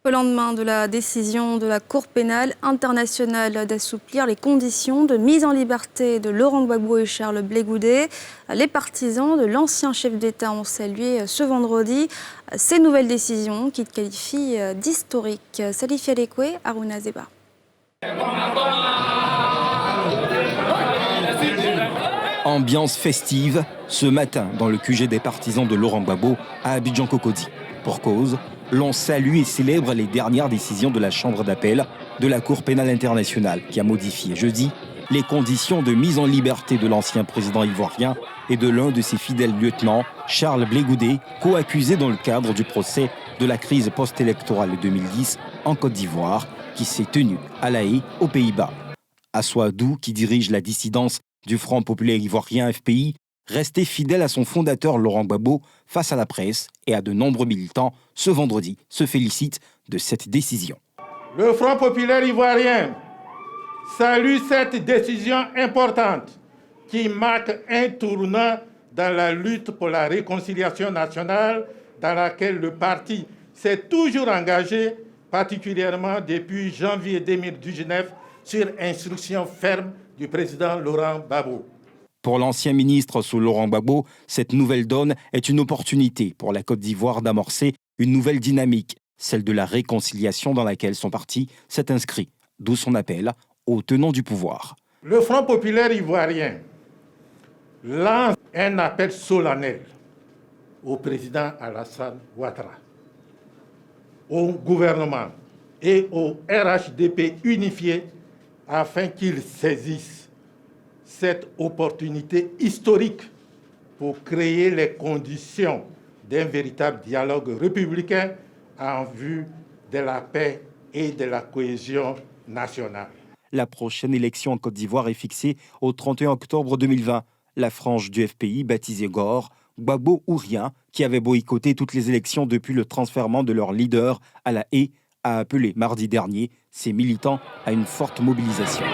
Au lendemain de la décision de la Cour pénale internationale d'assouplir les conditions de mise en liberté de Laurent Gbagbo et Charles Blé Goudé, les partisans de l'ancien chef d'État ont salué ce vendredi ces nouvelles décisions qu'ils qualifient d'historiques. Salif Alekwe, Aruna Zeba. Ambiance festive ce matin dans le QG des partisans de Laurent Gbagbo à Abidjan-Cocody. Pour cause, l'on salue et célèbre les dernières décisions de la Chambre d'appel de la Cour pénale internationale qui a modifié jeudi les conditions de mise en liberté de l'ancien président ivoirien et de l'un de ses fidèles lieutenants, Charles Blé Goudé, co-accusé dans le cadre du procès de la crise post-électorale de 2010 en Côte d'Ivoire qui s'est tenu à La Haye, aux Pays-Bas. Assouadou, qui dirige la dissidence du Front populaire ivoirien FPI, resté fidèle à son fondateur Laurent Gbagbo face à la presse et à de nombreux militants, ce vendredi se félicite de cette décision. Le Front populaire ivoirien salue cette décision importante qui marque un tournant dans la lutte pour la réconciliation nationale dans laquelle le parti s'est toujours engagé, particulièrement depuis janvier 2019, sur instruction ferme du président Laurent Gbagbo. Pour l'ancien ministre sous Laurent Gbagbo, cette nouvelle donne est une opportunité pour la Côte d'Ivoire d'amorcer une nouvelle dynamique, celle de la réconciliation dans laquelle son parti s'est inscrit, d'où son appel aux tenants du pouvoir. Le Front populaire ivoirien lance un appel solennel au président Alassane Ouattara, au gouvernement et au RHDP unifié afin qu'ils saisissent cette opportunité historique pour créer les conditions d'un véritable dialogue républicain en vue de la paix et de la cohésion nationale. La prochaine élection en Côte d'Ivoire est fixée au 31 octobre 2020. La frange du FPI, baptisée GOR, Gbagbo ou rien, qui avait boycotté toutes les élections depuis le transfèrement de leur leader à La Haye, a appelé mardi dernier ses militants à une forte mobilisation.